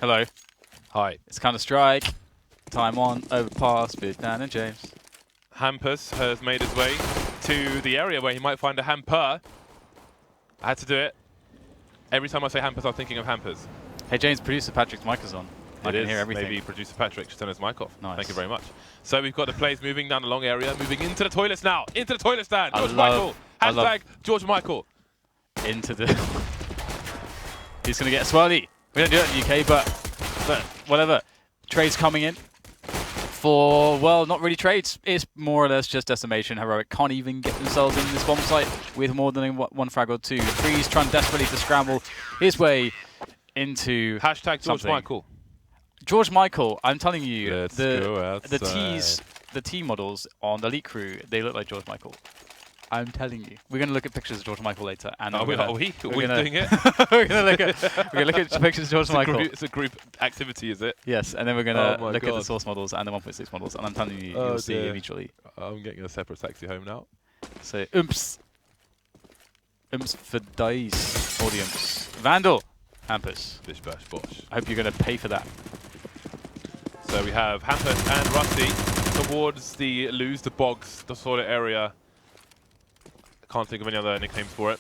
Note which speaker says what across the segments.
Speaker 1: Hello.
Speaker 2: Hi.
Speaker 1: It's Counter-Strike. Time on, Overpass with Dan and James.
Speaker 2: Hampus has made his way to the area where he might find a hamper. I had to do it. Every time I say Hampus, I'm thinking of Hampus.
Speaker 1: Hey James, producer Patrick's mic is on. I can hear everything.
Speaker 2: Maybe producer Patrick should turn his mic off.
Speaker 1: Nice.
Speaker 2: Thank you very much. So we've got the players moving down the long area, moving into the toilets now. Into the toilet stand. George Michael. Hashtag George Michael.
Speaker 1: Into the... He's going to get a swirly. We don't do it in the UK, but whatever. Trades coming in for, well, not really trades. It's more or less just decimation. Heroic can't even get themselves in this bomb site with more than one frag or two. Friis trying desperately to scramble his way into
Speaker 2: Hashtag George
Speaker 1: something.
Speaker 2: Michael.
Speaker 1: George Michael, I'm telling you,
Speaker 2: Let's go
Speaker 1: the T models on the Elite Crew, they look like George Michael. I'm telling you. We're going to look at pictures of George Michael later. And
Speaker 2: Are we doing it?
Speaker 1: we're going to look at pictures of George Michael.
Speaker 2: It's a group activity, is it?
Speaker 1: Yes, and then we're going to look at the source models and the 1.6 models, and I'm telling you, you'll see immediately.
Speaker 2: I'm getting a separate taxi home now.
Speaker 1: So, Umps for dice audience. Vandal, Hampus.
Speaker 2: Bish bash bosh.
Speaker 1: I hope you're going to pay for that.
Speaker 2: So we have Hampus and Rusty towards the the bogs, the sort of area. Can't think of any other nicknames for it.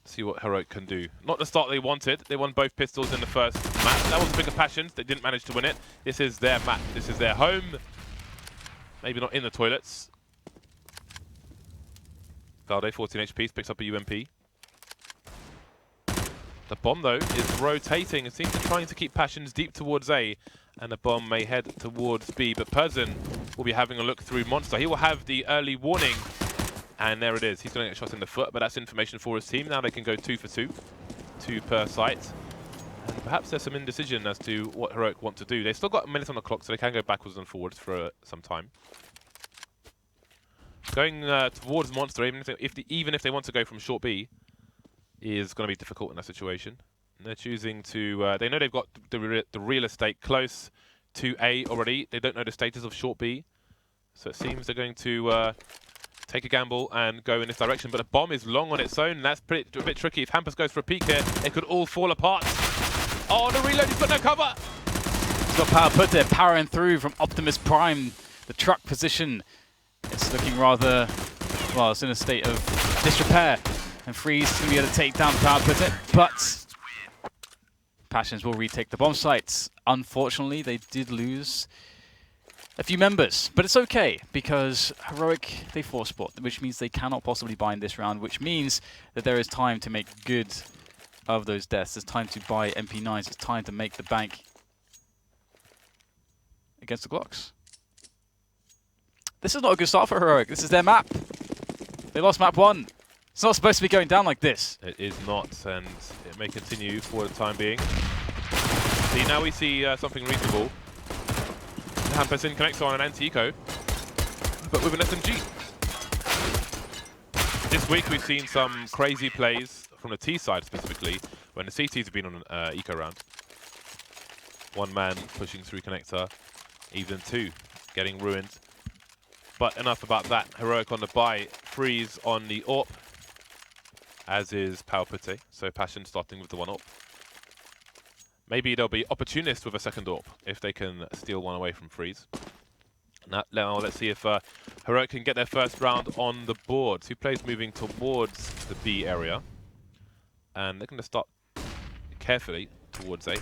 Speaker 2: See what Heroic can do. Not the start they wanted. They won both pistols in the first match. That was a bigger passion. They didn't manage to win it. This is their match. This is their home. Maybe not in the toilets. Valde, 14 HP, picks up a UMP. The bomb, though, is rotating. It seems to be trying to keep passions deep towards A. And the bomb may head towards B. But Person will be having a look through Monster. He will have the early warning. And there it is. He's going to get shot in the foot, but that's information for his team. Now they can go 2 for 2. 2 per site. And perhaps there's some indecision as to what Heroic want to do. They've still got a minute on the clock, so they can go backwards and forwards for some time. Going towards Monster, even if they want to go from short B, is going to be difficult in that situation. And they're choosing to... they know they've got the real estate close to A already. They don't know the status of short B. So it seems they're going to... take a gamble and go in this direction, but a bomb is long on its own, and that's a bit tricky. If Hampus goes for a peek here, it could all fall apart. Oh, the reload, he's got no cover!
Speaker 1: He's got powerputte powering through from Optimus Prime. The truck position is looking rather, well, it's in a state of disrepair. And Friis is going to be able to take down powerputte, but Passions will retake the bomb sites. Unfortunately, they did lose a few members, but it's okay because Heroic, they force spot, which means they cannot possibly bind this round, which means that there is time to make good of those deaths. There's time to buy MP9s. It's time to make the bank against the Glocks. This is not a good start for Heroic. This is their map. They lost map 1. It's not supposed to be going down like this.
Speaker 2: It is not, and it may continue for the time being. See, now we see something reasonable. Hampus in connects on an anti-eco, but with an SMG. This week we've seen some crazy plays from the T side specifically, when the CTs have been on an eco round. One man pushing through connector, even 2 getting ruined. But enough about that. Heroic on the buy, Friis on the AWP, as is powerputte. So Passion starting with the 1 AWP. Maybe they'll be opportunists with a second AWP if they can steal one away from Friis. Now let's see if Heroic can get their first round on the board. 2 players moving towards the B area. And they're going to start carefully towards the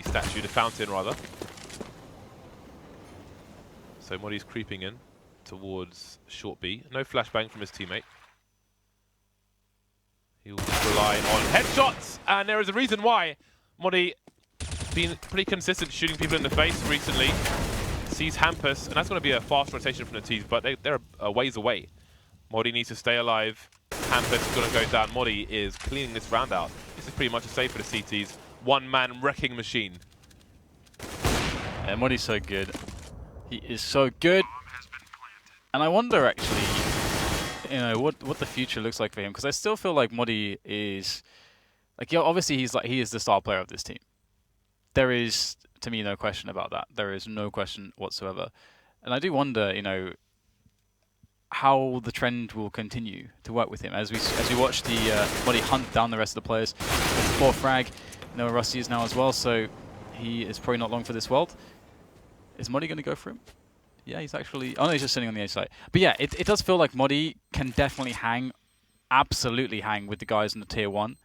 Speaker 2: statue, the fountain rather. So MODDII's creeping in towards short B. No flashbang from his teammate. He'll rely on headshots, and there is a reason why. MODDII been pretty consistent shooting people in the face recently. Sees Hampus, and that's going to be a fast rotation from the T's, but they're a ways away. MODDII needs to stay alive. Hampus is going to go down. MODDII is cleaning this round out. This is pretty much a save for the CTs. One-man wrecking machine.
Speaker 1: Yeah, MODDII's so good. He is so good. And I wonder, actually, you know, what the future looks like for him, because I still feel like MODDII is, like, yeah, obviously he is the star player of this team. There is, to me, no question about that. There is no question whatsoever. And I do wonder, you know, how the trend will continue to work with him as we watch the MODDII hunt down the rest of the players. 4 frag. know where Rusty is now as well, so he is probably not long for this world. Is MODDII going to go for him? Yeah, he's actually... Oh, no, he's just sitting on the A side. But yeah, it does feel like MODDII can definitely hang, absolutely hang with the guys in the Tier 1.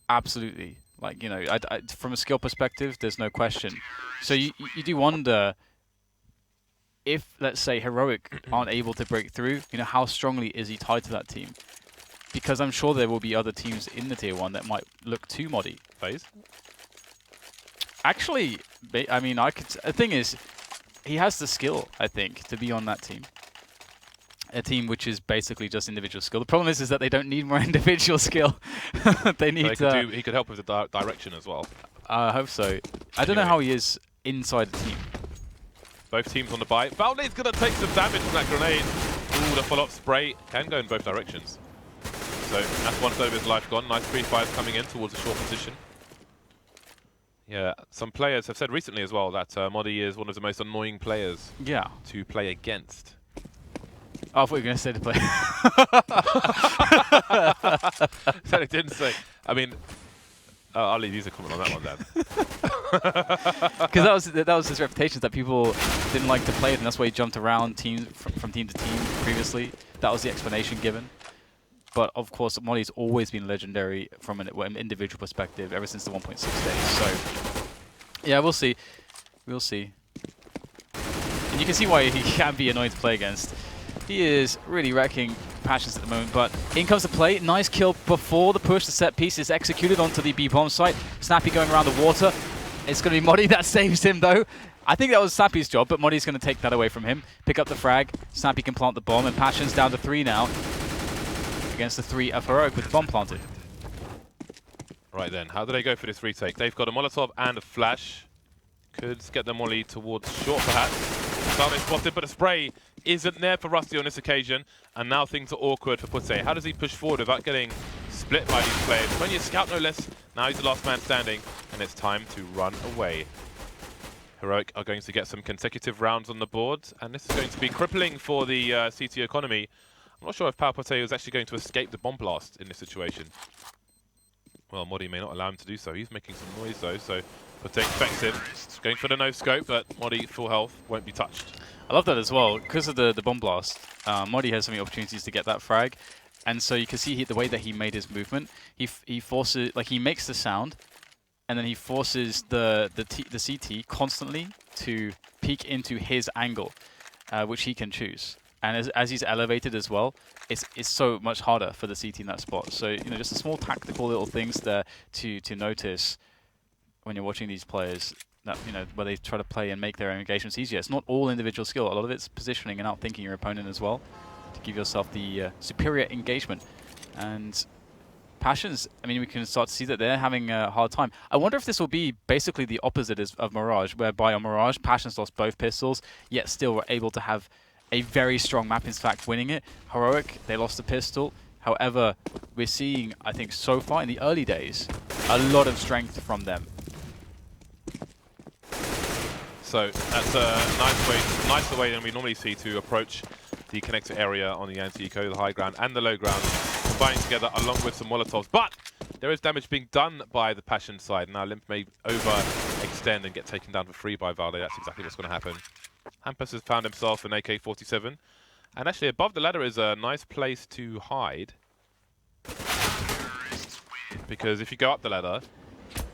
Speaker 1: Absolutely. Like, you know, from a skill perspective, there's no question. So you do wonder if, let's say, Heroic aren't able to break through, you know, how strongly is he tied to that team? Because I'm sure there will be other teams in the Tier 1 that might look to MODDII.
Speaker 2: FaZe?
Speaker 1: Actually, I mean, the thing is, he has the skill, I think, to be on that team. A team which is basically just individual skill. The problem is that they don't need more individual skill. They need...
Speaker 2: he could help with the direction as well.
Speaker 1: I hope so. I don't know how he is inside the team.
Speaker 2: Both teams on the buy. Valde's going to take some damage from that grenade. Ooh, the follow-up spray can go in both directions. So that's 1/3 of his life gone. Nice free fires coming in towards a short position. Yeah, some players have said recently as well that MODDII is one of the most annoying players to play against.
Speaker 1: Oh, I thought you were going to say to play.
Speaker 2: Said it didn't say. I mean, I'll leave you to comment on that one then.
Speaker 1: Because that was his reputation, that people didn't like to play it, and that's why he jumped around from team to team previously. That was the explanation given. But of course, MODDII's always been legendary from an individual perspective ever since the 1.6 days. So, yeah, we'll see. We'll see. And you can see why he can be annoying to play against. He is really wrecking Passions at the moment, but in comes the play. Nice kill before the push. The set piece is executed onto the B bomb site. Snappi going around the water. It's going to be MODDII that saves him, though. I think that was Snappi's job, but MODDII's going to take that away from him. Pick up the frag. Snappi can plant the bomb, and Passions down to 3 now. Against the 3 of Heroic with the bomb planted.
Speaker 2: Right then, how do they go for this retake? They've got a Molotov and a flash. Could get the molly towards short perhaps. Valde spotted, but a spray isn't there for Rusty on this occasion. And now things are awkward for Putte. How does he push forward without getting split by these players? 20 scout no less. Now he's the last man standing, and it's time to run away. Heroic are going to get some consecutive rounds on the board, and this is going to be crippling for the CT economy. I'm not sure if powerputte was actually going to escape the bomb blast in this situation. Well, MODDII may not allow him to do so. He's making some noise though, so Putte expects him. Going for the no-scope, but MODDII, full health, won't be touched.
Speaker 1: I love that as well. Because of the bomb blast, MODDII has so many opportunities to get that frag. And so you can see the way that he made his movement. He forces, like, he makes the sound, and then he forces the CT constantly to peek into his angle, which he can choose. And as he's elevated as well, it's so much harder for the CT in that spot. So, you know, just the small tactical little things there to notice when you're watching these players, that, you know, where they try to play and make their engagements easier. It's not all individual skill. A lot of it's positioning and outthinking your opponent as well to give yourself the superior engagement. And Passions, I mean, we can start to see that they're having a hard time. I wonder if this will be basically the opposite of Mirage, whereby on Mirage, Passions lost both pistols, yet still were able to have a very strong map, in fact, winning it. Heroic, they lost the pistol. However, we're seeing, I think, so far in the early days, a lot of strength from them.
Speaker 2: So that's a nicer way than we normally see to approach the connector area on the anti-eco, the high ground and the low ground, combining together along with some Molotovs. But there is damage being done by the Passion side. Now Limp may overextend and get taken down for free by Valde. That's exactly what's going to happen. Hampus has found himself an AK-47. And actually above the ladder is a nice place to hide. Because if you go up the ladder,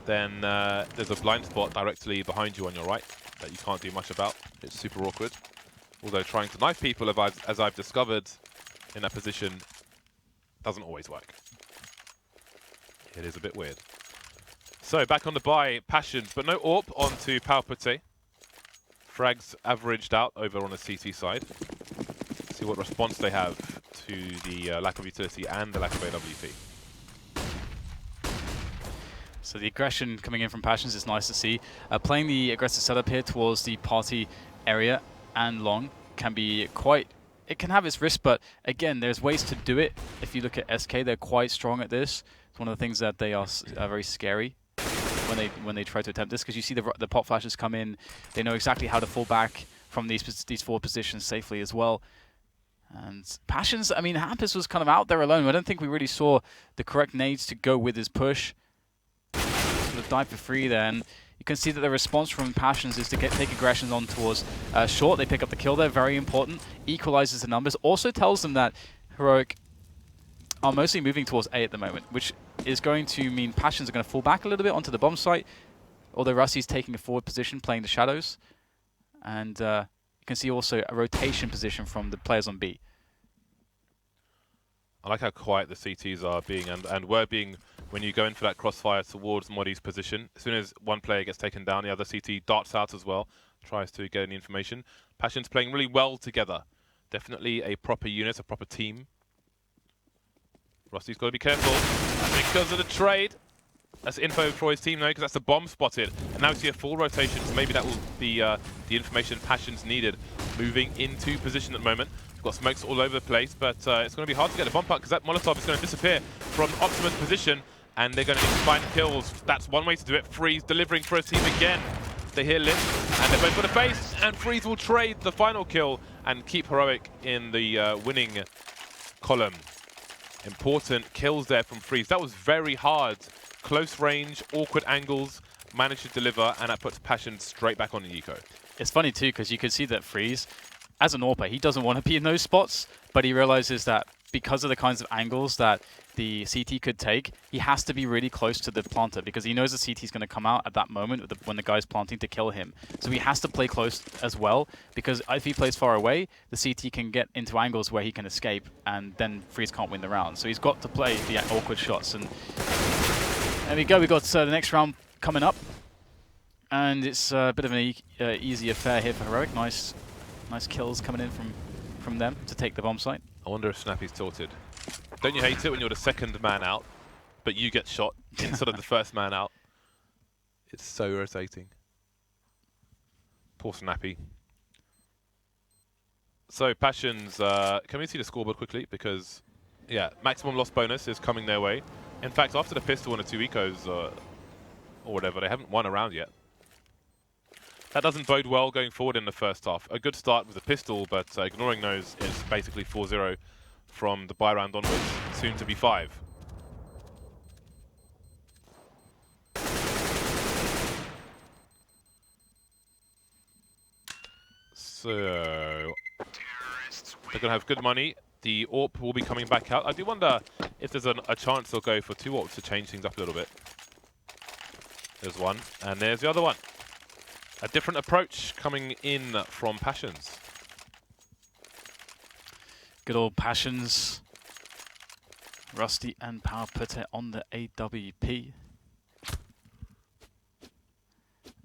Speaker 2: then there's a blind spot directly behind you on your right that you can't do much about. It's super awkward. Although trying to knife people, as I've discovered in that position, doesn't always work. It is a bit weird. So back on the buy, Passions, but no AWP onto powerputte. Frags averaged out over on the CT side. See what response they have to the lack of utility and the lack of AWP.
Speaker 1: So the aggression coming in from Passions is nice to see. Playing the aggressive setup here towards the party area and long can be quite... It can have its risk, but again, there's ways to do it. If you look at SK, they're quite strong at this. It's one of the things that they are very scary when they try to attempt this, because you see the pop flashes come in. They know exactly how to fall back from these forward positions safely as well. And Passions, I mean, Hampus was kind of out there alone. I don't think we really saw the correct nades to go with his push. Sort of dive for Fridh there, and you can see that the response from Passions is to take aggressions on towards short. They pick up the kill there, very important. Equalizes the numbers. Also tells them that Heroic are mostly moving towards A at the moment, which is going to mean Passions are going to fall back a little bit onto the bomb site, although Rusty's taking a forward position, playing the shadows. And you can see also a rotation position from the players on B.
Speaker 2: I like how quiet the CTs are being and were being when you go in for that crossfire towards MODDII's position. As soon as one player gets taken down, the other CT darts out as well, tries to get any information. Passion's playing really well together. Definitely a proper unit, a proper team. Rusty's got to be careful because of the trade. That's info for his team though, because that's the bomb spotted. And now we see a full rotation, so maybe that will be the information Passion's needed. Moving into position at the moment. We've got smokes all over the place, but it's going to be hard to get the bomb out because that Molotov is going to disappear from Optimus' position, and they're going to need to find kills. That's one way to do it. Friis delivering for his team again. They hear limp, and they're both got a face, and Friis will trade the final kill and keep Heroic in the winning column. Important kills there from Friis. That was very hard. Close range, awkward angles, managed to deliver, and that puts Passion straight back on the eco.
Speaker 1: It's funny too, because you can see that Friis, as an AWPer, he doesn't want to be in those spots, but he realizes that because of the kinds of angles that the CT could take, he has to be really close to the planter because he knows the CT is going to come out at that moment when the guy's planting to kill him. So he has to play close as well, because if he plays far away, the CT can get into angles where he can escape, and then Friis can't win the round. So he's got to play the awkward shots. And there we go, we got the next round coming up, and it's a bit of an easy affair here for Heroic. Nice kills coming in from them to take the bomb site.
Speaker 2: I wonder if Snappy's tilted. Don't you hate it when you're the second man out, but you get shot instead of the first man out? It's so irritating. Poor Snappy. So Passions, can we see the scoreboard quickly? Because, yeah, maximum loss bonus is coming their way. In fact, after the pistol and the 2 ecos or whatever, they haven't won a round yet. That doesn't bode well going forward in the first half. A good start with a pistol, but ignoring those is basically 4-0 from the buy round onwards, soon to be 5. So they're going to have good money. The AWP will be coming back out. I do wonder if there's a chance they'll go for 2 AWPs to change things up a little bit. There's one, and there's the other one. A different approach coming in from Passions.
Speaker 1: Good old Passions. Rusty and powerputte on the AWP.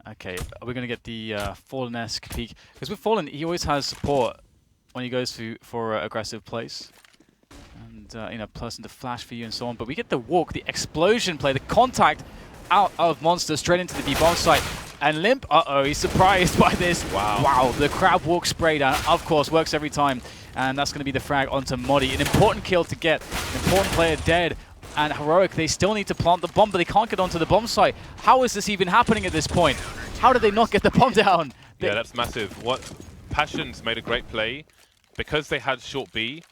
Speaker 1: Okay, we're going to get the Fallen-esque peek. Because with Fallen, he always has support when he goes for aggressive plays. And, you know, person to flash for you and so on. But we get the walk, the explosion play, the contact out of Monster straight into the B-bomb site. And Limp, he's surprised by this. Wow, the crab walk spray down, of course, works every time. And that's going to be the frag onto MODDII. An important kill to get, an important player dead. And Heroic, they still need to plant the bomb, but they can't get onto the bomb site. How is this even happening at this point? How did they not get the bomb down?
Speaker 2: Yeah, that's massive. What Passions made a great play because they had short B,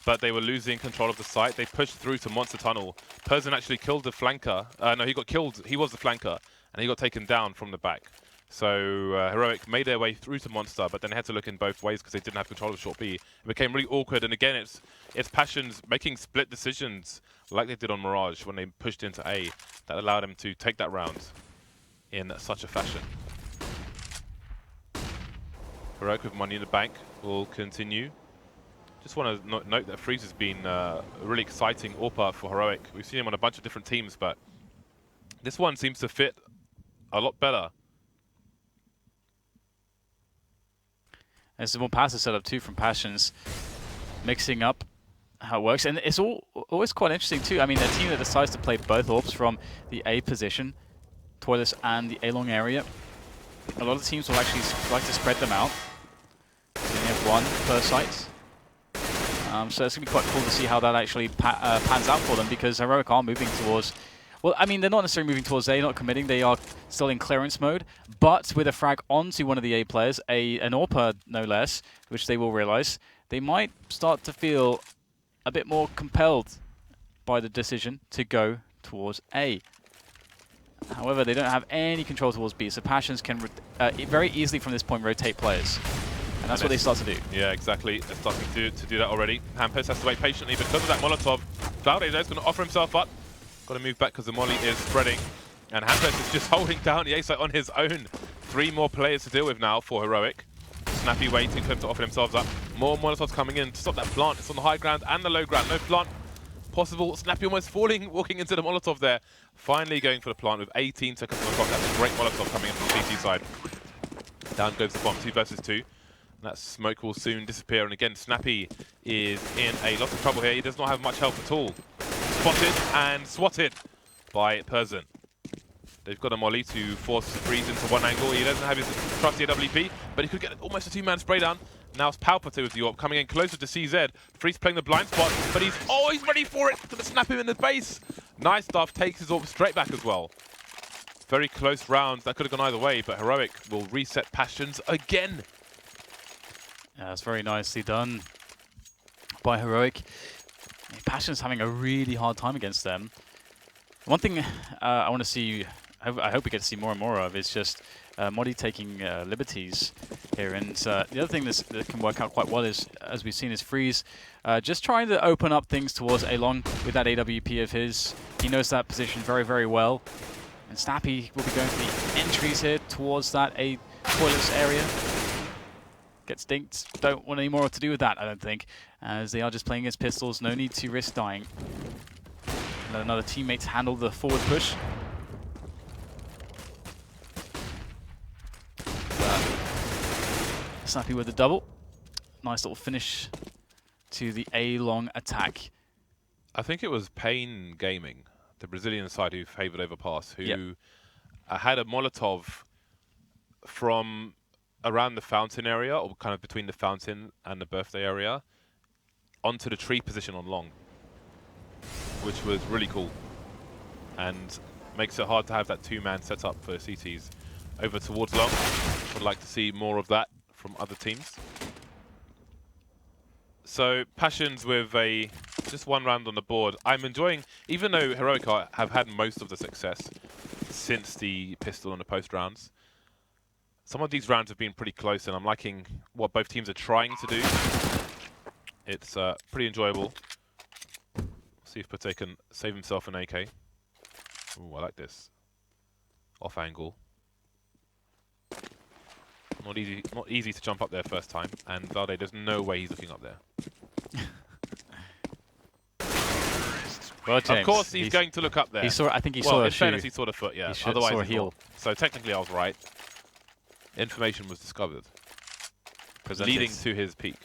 Speaker 2: but they were losing control of the site. They pushed through to Monster Tunnel. Perrzon actually killed the flanker. No, he got killed. He was the flanker. And he got taken down from the back. So Heroic made their way through to Monster, but then they had to look in both ways because they didn't have control of short B. It became really awkward, and again, it's Passions making split decisions like they did on Mirage when they pushed into A that allowed them to take that round in such a fashion. Heroic with money in the bank will continue. Just want to note that Friis has been a really exciting AWPer for Heroic. We've seen him on a bunch of different teams, but this one seems to fit a lot better.
Speaker 1: There's some more passes set up too from Passions, mixing up how it works. And it's always quite interesting too. I mean, a team that decides to play both AWPs from the A position, Toilets and the A-long area, a lot of teams will actually like to spread them out. So you only have one per site. So it's going to be quite cool to see how that actually pans out for them, because Heroic are moving towards... Well, I mean, they're not necessarily moving towards A, not committing. They are still in clearance mode. But with a frag onto one of the A players, an AWPer no less, which they will realize, they might start to feel a bit more compelled by the decision to go towards A. However, they don't have any control towards B, so Passions can very easily from this point rotate players. And that's what they start to do.
Speaker 2: Yeah, exactly. They're starting to do that already. Hampus has to wait patiently because of that Molotov. Valde is going to offer himself up. Got to move back because the molly is spreading. And Hampus is just holding down the A-site on his own. 3 more players to deal with now for Heroic. Snappi waiting for him to offer themselves up. More Molotovs coming in to stop that plant. It's on the high ground and the low ground. No plant possible. Snappi almost falling, walking into the Molotov there. Finally going for the plant with 18 seconds on the clock. That's a great Molotov coming in from the CT side. Down goes the bomb, 2 versus 2. That smoke will soon disappear. And again, Snappi is in a lot of trouble here. He does not have much help at all. Spotted and swatted by Person. They've got a molly to force Friis into one angle. He doesn't have his trusty AWP, but he could get almost a 2-man spray down. Now it's powerputte with the AWP coming in closer to CZ. Friis playing the blind spot, but he's ready for it. Gonna snap him in the face. Nice stuff, takes his AWP straight back as well. Very close rounds. That could have gone either way, but Heroic will reset Passions again.
Speaker 1: Yeah, that's very nicely done by Heroic. Passion's having a really hard time against them. One thing I want to see, I hope we get to see more and more of, is just MODDII taking liberties here. And the other thing that can work out quite well is, as we've seen, is Friis just trying to open up things towards A-Long with that AWP of his. He knows that position very, very well. And Snappi will be going for the entries here towards that toilets area. Gets dinked. Don't want any more to do with that, I don't think, as they are just playing against pistols. No need to risk dying. Let another teammate handle the forward push. Snappi with the double. Nice little finish to the A-Long attack.
Speaker 2: I think it was Pain Gaming, the Brazilian side who favoured Overpass, who had a Molotov from around the fountain area, or kind of between the fountain and the birthday area, onto the tree position on long, which was really cool and makes it hard to have that 2-man setup for CTs over towards long. Would like to see more of that from other teams. So Passions with just 1 round on the board. I'm enjoying, even though Heroic have had most of the success since the pistol and the post rounds, some of these rounds have been pretty close, and I'm liking what both teams are trying to do. It's pretty enjoyable. See if Patrik can save himself an AK. Ooh, I like this. Off angle. Not easy to jump up there first time, and Valde, there's no way he's looking up there.
Speaker 1: Well, James,
Speaker 2: of course he's going to look up there.
Speaker 1: He saw. I think he saw a shoe.
Speaker 2: Fairness, he saw the foot, yeah. Otherwise,
Speaker 1: saw a heel.
Speaker 2: So technically, I was right. Information was discovered, leading to his peak.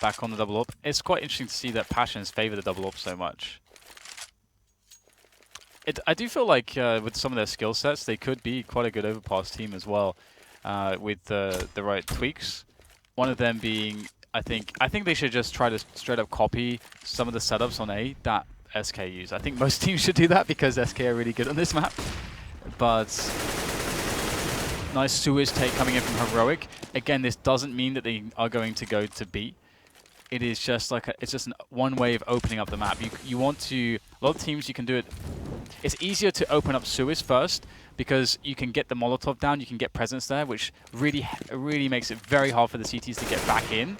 Speaker 1: Back on the double up. It's quite interesting to see that Passions favour the double up so much. I do feel like with some of their skill sets, they could be quite a good Overpass team as well, with the right tweaks. One of them being, I think they should just try to straight up copy some of the setups on A that SK use. I think most teams should do that because SK are really good on this map. But nice sewage take coming in from Heroic. Again, this doesn't mean that they are going to go to B. It is just like it's just one way of opening up the map. You want to, a lot of teams you can do it. It's easier to open up sewers first because you can get the Molotov down, you can get presence there, which really makes it very hard for the CTs to get back in.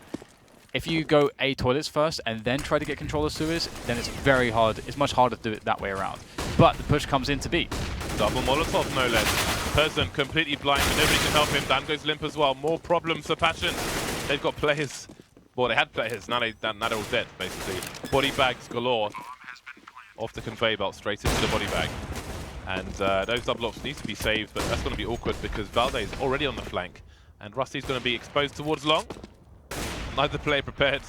Speaker 1: If you go A toilets first and then try to get control of sewers, then it's very hard. It's much harder to do it that way around. But the push comes into B.
Speaker 2: Double Molotov, no less. Persson completely blind, but nobody can help him. Down goes Limp as well. More problems for Passion. They've got players. Well, they had players. Now they're all dead, basically. Body bags galore. Off the conveyor belt, straight into the body bag. And those double ops need to be saved, but that's going to be awkward because Valde is already on the flank. And Rusty's going to be exposed towards long. Neither player prepared.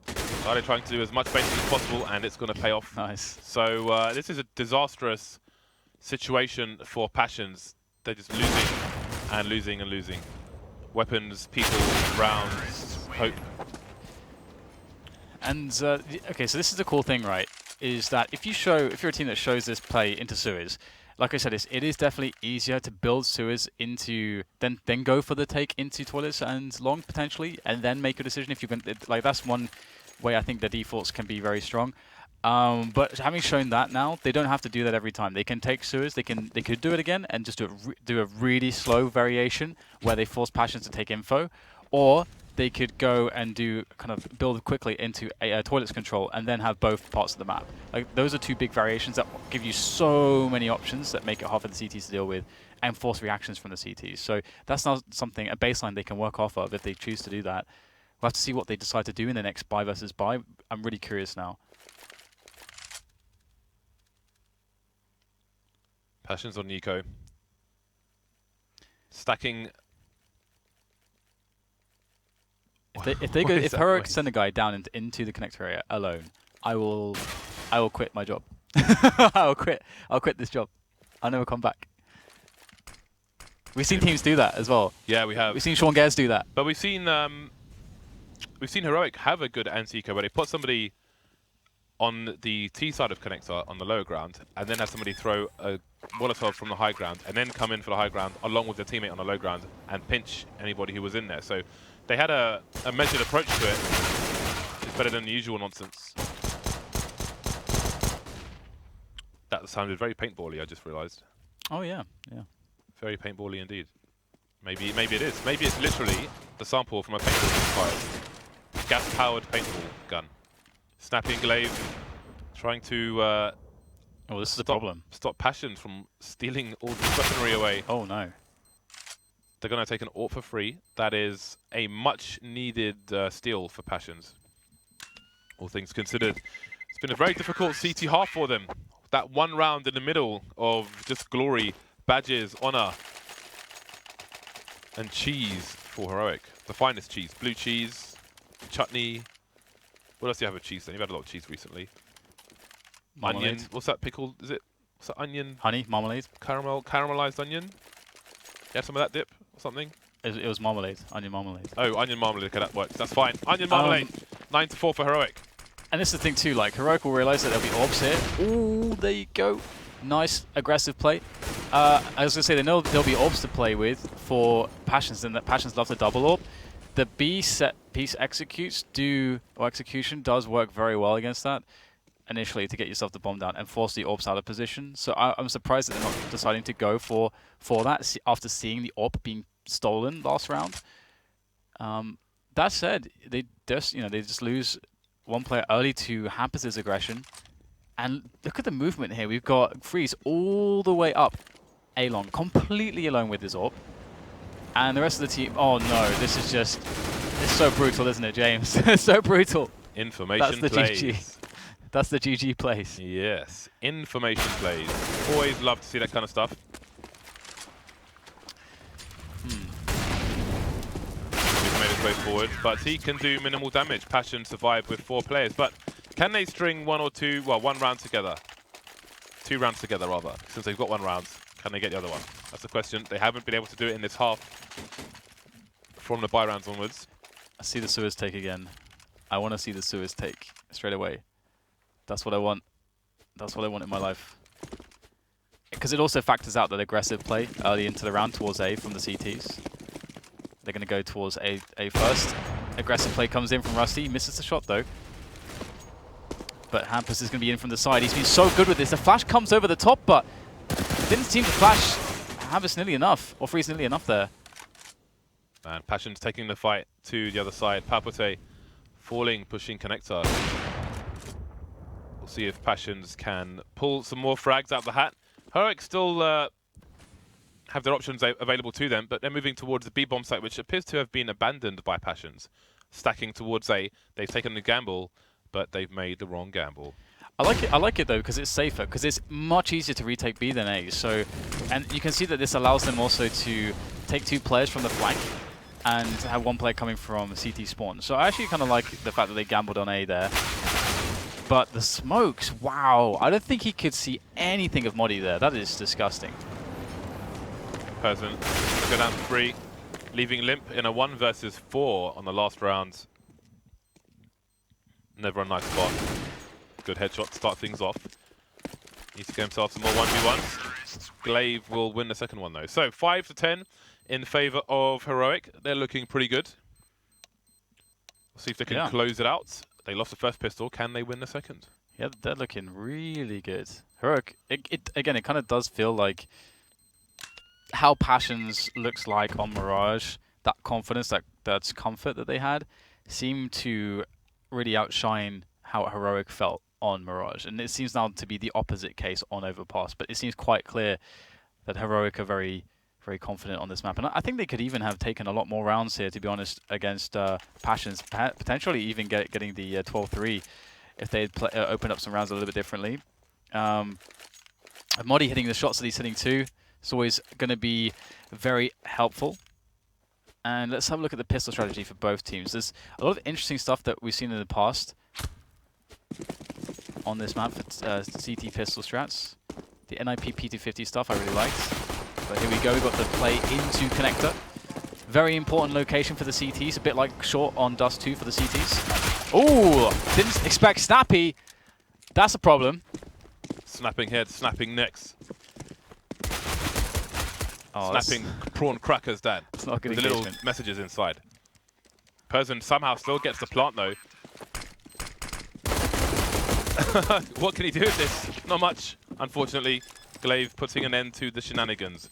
Speaker 2: Valde trying to do as much basic as possible, and it's going to pay off.
Speaker 1: Nice.
Speaker 2: So this is a disastrous situation for Passions. They're just losing and losing and losing. Weapons, people, rounds, hope. And
Speaker 1: okay, so this is the cool thing, right? Is that if you're a team that shows this play into sewers, like I said, it is definitely easier to build sewers into then go for the take into toilets and long potentially, and then make a decision if you can. Like that's one way I think the defaults can be very strong. But having shown that now, they don't have to do that every time. They can take sewers, they could do it again and just do a really slow variation where they force Passions to take info, or they could go and do kind of build quickly into a toilets control and then have both parts of the map. Like those are two big variations that give you so many options that make it hard for the CTs to deal with and force reactions from the CTs. So that's not something, a baseline they can work off of if they choose to do that. We'll have to see what they decide to do in the next buy versus buy. I'm really curious now.
Speaker 2: Passions on Nico. Stacking.
Speaker 1: If Heroic send a guy down into the connector area alone, I will quit my job. I'll quit this job. I'll never come back. We've seen teams do that as well.
Speaker 2: Yeah, we have.
Speaker 1: We've seen Sean Gares do that.
Speaker 2: But we've seen Heroic have a good anti-eco where they put somebody on the T side of connector on the lower ground, and then have somebody throw a Molotov from the high ground, and then come in for the high ground along with their teammate on the low ground and pinch anybody who was in there. So they had a measured approach to it. It's better than the usual nonsense. That sounded very paintball-y, I just realised.
Speaker 1: Oh yeah, yeah.
Speaker 2: Very paintball-y indeed. Maybe it is. Maybe it's literally the sample from a paintball fire. Gas-powered paintball gun. Snappi and Glaive trying to
Speaker 1: oh, this is a problem.
Speaker 2: Stop Passions from stealing all the weaponry away.
Speaker 1: Oh no.
Speaker 2: They're going to take an AWP for free. That is a much-needed steal for Passions. All things considered. It's been a very difficult CT half for them. That one round in the middle of just glory, badges, honor, and cheese for Heroic. The finest cheese. Blue cheese, chutney. What else do you have with cheese then? You've had a lot of cheese recently.
Speaker 1: Marmalade.
Speaker 2: Onion. What's that pickled? Is it? What's that onion?
Speaker 1: Honey, marmalade.
Speaker 2: Caramelized onion? You had some of that dip or something?
Speaker 1: It was marmalade. Onion marmalade.
Speaker 2: Oh, onion marmalade. Okay, that works. That's fine. Onion marmalade. 9-4 for Heroic.
Speaker 1: And this is the thing too, like Heroic will realise that there'll be orbs here. Ooh, there you go. Nice, aggressive play. I was going to say, they know there'll be orbs to play with for Passions, and that Passions love to double orb. The B set piece execution does work very well against that initially to get yourself the bomb down and force the orbs out of position. So I'm surprised that they're not deciding to go for that after seeing the orb being stolen last round. That said, they just lose one player early to Hampus' aggression. And look at the movement here. We've got Friis all the way up A-long, completely alone with his AWP. And the rest of the team, oh no, this is just, it's so brutal, isn't it, James? It's so brutal.
Speaker 2: Information
Speaker 1: That's the
Speaker 2: plays.
Speaker 1: GG. That's the GG plays.
Speaker 2: Yes, information plays. Always love to see that kind of stuff. He's made his way forward, but he can do minimal damage. Passion survived with 4 players, but can they string one round together? 2 rounds together, rather. Since they've got 1 round, can they get the other one? That's the question. They haven't been able to do it in this half from the buy rounds onwards.
Speaker 1: I see the sewers take again. I want to see the sewers take straight away. That's what I want. That's what I want in my life. Because it also factors out that aggressive play early into the round towards A from the CTs. They're going to go towards A first. Aggressive play comes in from Rusty. He misses the shot though. But Hampus is going to be in from the side. He's been so good with this. The flash comes over the top, but didn't seem to flash Hampus nearly enough, or Friis nearly enough there.
Speaker 2: And Passion's taking the fight to the other side. Powerputte falling, pushing connector. We'll see if Passions can pull some more frags out of the hat. Heroic still have their options available to them, but they're moving towards the B-bomb site, which appears to have been abandoned by Passions. Stacking towards A. They've taken the gamble, but they've made the wrong gamble.
Speaker 1: I like it though, because it's safer, because it's much easier to retake B than A. So, and you can see that this allows them also to take 2 players from the flank and have 1 player coming from CT spawn. So I actually kind of like the fact that they gambled on A there. But the smokes, wow. I don't think he could see anything of MODDII there. That is disgusting.
Speaker 2: Perrzon go down to 3, leaving Limp in a 1 versus 4 on the last round. Never a nice spot. Good headshot to start things off. Needs to get himself some more 1v1s. Glaive will win the second one though. So 5-10 in favour of Heroic. They're looking pretty good. We'll see if they can close it out. They lost the first pistol. Can they win the second?
Speaker 1: Yeah, they're looking really good. Heroic, again, it kind of does feel like how Passions looks like on Mirage. That confidence, that's comfort that they had, seemed to really outshine how Heroic felt on Mirage. And it seems now to be the opposite case on Overpass. But it seems quite clear that Heroic are very, very confident on this map. And I think they could even have taken a lot more rounds here, to be honest, against Passions. Potentially even getting the 12-3 if they had opened up some rounds a little bit differently. MODDII hitting the shots that he's hitting too. It's always going to be very helpful. And let's have a look at the pistol strategy for both teams. There's a lot of interesting stuff that we've seen in the past on this map for CT pistol strats. The NIP P250 stuff I really liked. But here we go, we've got the play into connector. Very important location for the CTs, a bit like short on Dust 2 for the CTs. Ooh, didn't expect Snappi. That's a problem.
Speaker 2: Snapping head, snapping necks.
Speaker 1: Oh,
Speaker 2: snapping prawn crackers, Dan.
Speaker 1: It's not good
Speaker 2: with the little messages inside. Person somehow still gets the plant though. What can he do with this? Not much, unfortunately. Glaive putting an end to the shenanigans.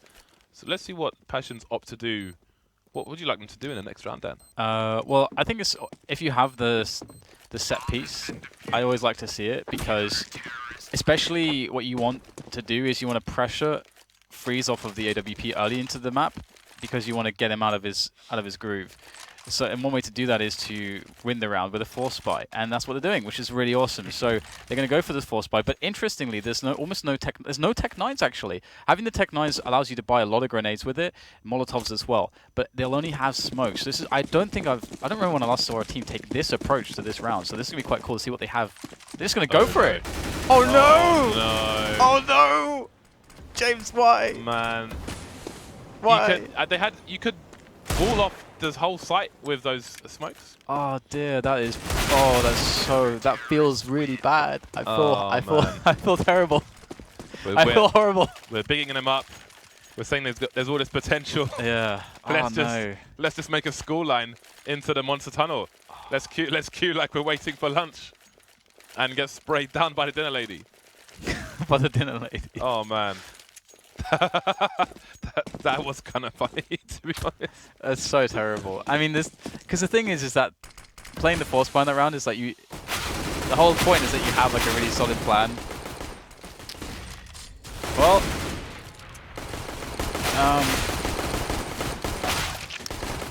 Speaker 2: So let's see what Passions opt to do. What would you like them to do in the next round, Dan?
Speaker 1: Well, I think it's, if you have the set piece, I always like to see it, because especially what you want to do is you want to pressure Friis off of the AWP early into the map, because you want to get him out of his groove. So, and one way to do that is to win the round with a force buy, and that's what they're doing, which is really awesome. So they're going to go for this force buy, but interestingly, there's almost no tech. There's no Tech 9s actually. Having the Tech 9s allows you to buy a lot of grenades with it, Molotovs as well. But they'll only have smokes. This is I don't remember when I last saw a team take this approach to this round. So this is gonna be quite cool to see what they have. They're just gonna go for it. Oh no!
Speaker 2: No!
Speaker 1: Oh no! James, why?
Speaker 2: Man,
Speaker 1: Why?
Speaker 2: You could wall off this whole site with those smokes.
Speaker 1: Oh dear, that feels really bad. I feel terrible. I feel horrible.
Speaker 2: We're bigging them up. We're saying there's all this potential.
Speaker 1: Yeah.
Speaker 2: Let's just make a school line into the monster tunnel. Let's queue like we're waiting for lunch, and get sprayed down by the dinner lady.
Speaker 1: By the dinner lady.
Speaker 2: Oh man. that was kind of funny, to be honest.
Speaker 1: That's so terrible. I mean, because the thing is that playing the force buy in that round is like the whole point is that you have like a really solid plan. Well,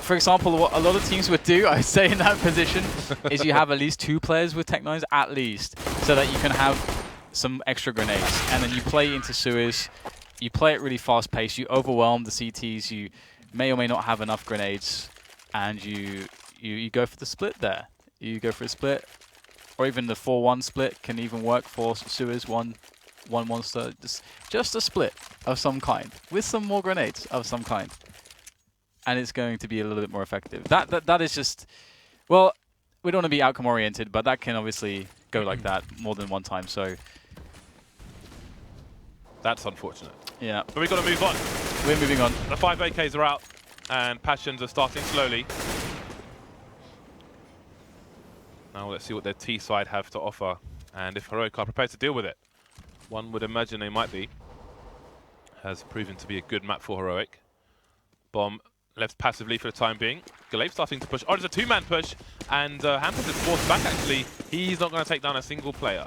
Speaker 1: for example, what a lot of teams would do, I would say in that position, is you have at least 2 players with Tech 9s at least, so that you can have some extra grenades, and then you play into sewers. You play it really fast-paced, you overwhelm the CTs, you may or may not have enough grenades, and you go for the split there. You go for a split, or even the 4-1 split can even work for sewers, one monster. Just a split of some kind, with some more grenades of some kind. And it's going to be a little bit more effective. That is just, well, we don't want to be outcome-oriented, but that can obviously go like that more than one time, so...
Speaker 2: That's unfortunate.
Speaker 1: Yeah.
Speaker 2: But we've got to move on.
Speaker 1: We're moving on.
Speaker 2: The 5 AKs are out, and Passions are starting slowly. Now let's see what their T side have to offer, and if Heroic are prepared to deal with it. One would imagine they might be. Has proven to be a good map for Heroic. Bomb left passively for the time being. Glaive starting to push. Oh, there's a 2-man push, and Hampus is forced back actually. He's not going to take down a single player.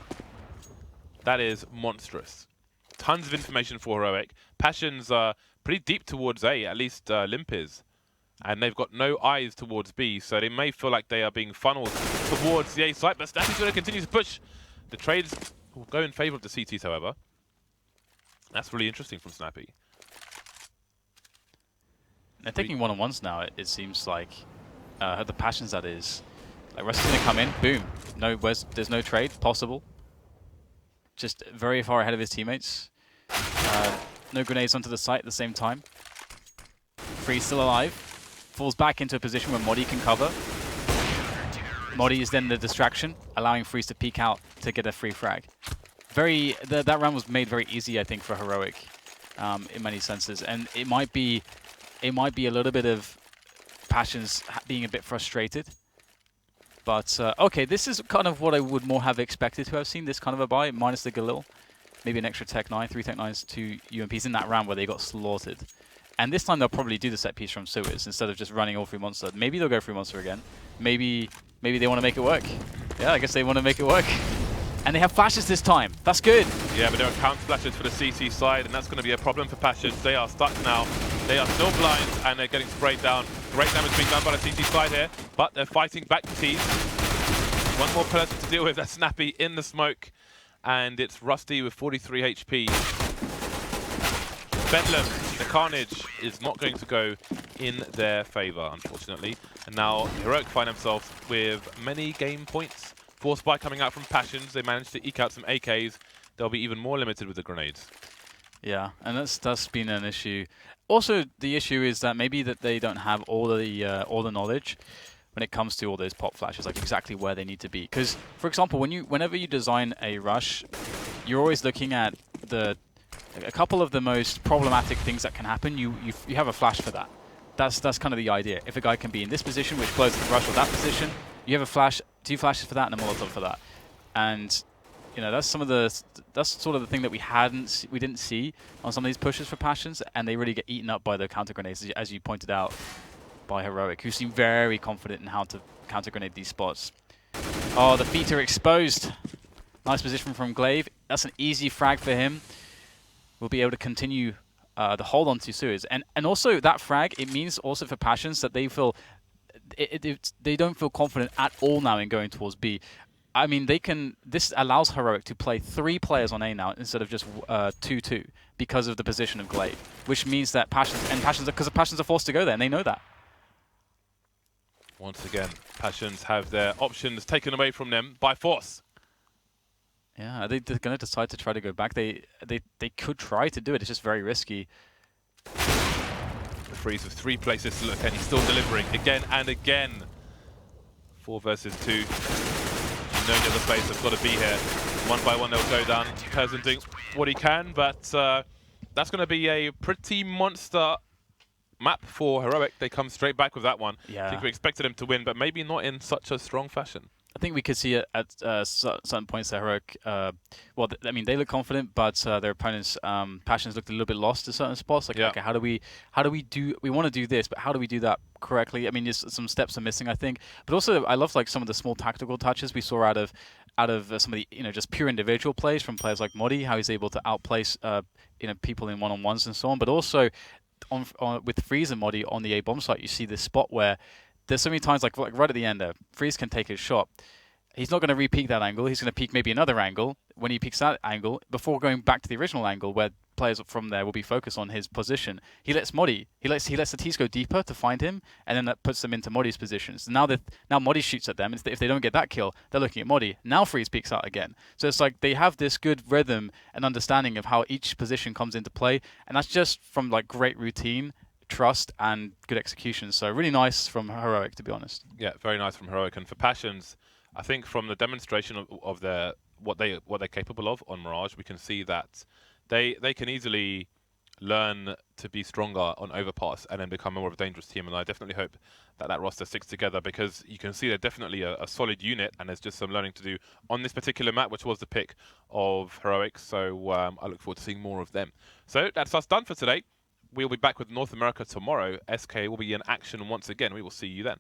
Speaker 2: That is monstrous. Tons of information for Heroic. Passions are pretty deep towards A, at least Limp is. And they've got no eyes towards B, so they may feel like they are being funneled towards the A site, but Snappi's going to continue to push. The trades will go in favor of the CTs, however. That's really interesting from Snappi.
Speaker 1: They're taking one-on-ones now, it seems like. The Passions, that is. Like, Russ is going to come in, boom. There's no trade possible. Just very far ahead of his teammates. No grenades onto the site at the same time. Friis still alive. Falls back into a position where MODDII can cover. MODDII is then the distraction, allowing Friis to peek out to get a free frag. That round was made very easy, I think, for Heroic, in many senses, and it might be a little bit of Passions being a bit frustrated But, okay, this is kind of what I would more have expected to have seen, this kind of a buy, minus the Galil. Maybe an extra Tech 9, 3 Tech 9s, 2 UMPs in that round where they got slaughtered. And this time they'll probably do the set piece from Suez instead of just running all through Monster. Maybe they'll go through Monster again. Maybe they want to make it work. Yeah, I guess they want to make it work. And they have flashes this time. That's good.
Speaker 2: Yeah, but there are counter flashes for the CT side, and that's going to be a problem for Passions. They are stuck now. They are still blind, and they're getting sprayed down. Great damage being done by the CT side here, but they're fighting back to T's. One more person to deal with. That's Snappi in the smoke, and it's Rusty with 43 HP. Bedlam, the carnage is not going to go in their favor, unfortunately. And now Heroic find themselves with many game points. Force buy coming out from Passions. They managed to eke out some AKs. They'll be even more limited with the grenades.
Speaker 1: Yeah, and that's been an issue. Also, the issue is that maybe that they don't have all the knowledge when it comes to all those pop flashes, like exactly where they need to be. Because, for example, whenever you design a rush, you're always looking at a couple of the most problematic things that can happen. You have a flash for that. That's kind of the idea. If a guy can be in this position, which closes the rush, or that position, you have a flash, 2 flashes for that, and a Molotov for that. And you know, that's sort of the thing that we didn't see on some of these pushes for Passions, and they really get eaten up by the counter grenades, as you pointed out, by Heroic, who seem very confident in how to counter grenade these spots. Oh, the feet are exposed. Nice position from Glaive. That's an easy frag for him. We'll be able to continue the hold on to Suez, and also that frag. It means also for Passions that they feel they don't feel confident at all now in going towards B. I mean, this allows Heroic to play 3 players on A now instead of just 2-2 because of the position of Glaive, which means that Passions are forced to go there, and they know that.
Speaker 2: Once again, Passions have their options taken away from them by force.
Speaker 1: Yeah, are they going to decide to try to go back? They could try to do it. It's just very risky.
Speaker 2: Friis with 3 places to look, and he's still delivering again and again. 4 versus 2. You know the other place has got to be here. One by one they'll go down. Perrzon doing what he can, but that's going to be a pretty monster map for Heroic. They come straight back with that one.
Speaker 1: Yeah.
Speaker 2: I think we expected him to win, but maybe not in such a strong fashion.
Speaker 1: I think we could see it at certain points that Heroic, well, I mean, they look confident, but their opponents' Passions looked a little bit lost at certain spots. Like, okay, how do we want to do this, but how do we do that correctly? I mean, just some steps are missing, I think. But also, I love like some of the small tactical touches we saw out of some of the just pure individual plays from players like MODDII, how he's able to outplace people in one-on-ones and so on. But also with Friis and MODDII on the A bomb site, you see this spot where there's so many times, like right at the end there, Friis can take his shot. He's not going to re-peek that angle. He's going to peek maybe another angle. When he peeks that angle, before going back to the original angle where players from there will be focused on his position, he lets MODDII, he lets the T's go deeper to find him, and then that puts them into MODDII's positions. Now MODDII shoots at them. If they don't get that kill, they're looking at MODDII. Now Friis peeks out again. So it's like they have this good rhythm and understanding of how each position comes into play, and that's just from like great routine, trust, and good execution. So really nice from Heroic, to be honest.
Speaker 2: Yeah, very nice from Heroic. And for Passions, I think from the demonstration of their what they're capable of on Mirage, we can see that they can easily learn to be stronger on Overpass and then become more of a dangerous team. And I definitely hope that roster sticks together, because you can see they're definitely a solid unit, and there's just some learning to do on this particular map, which was the pick of Heroic. So I look forward to seeing more of them. So that's us done for today. We'll be back with North America tomorrow. SK will be in action once again. We will see you then.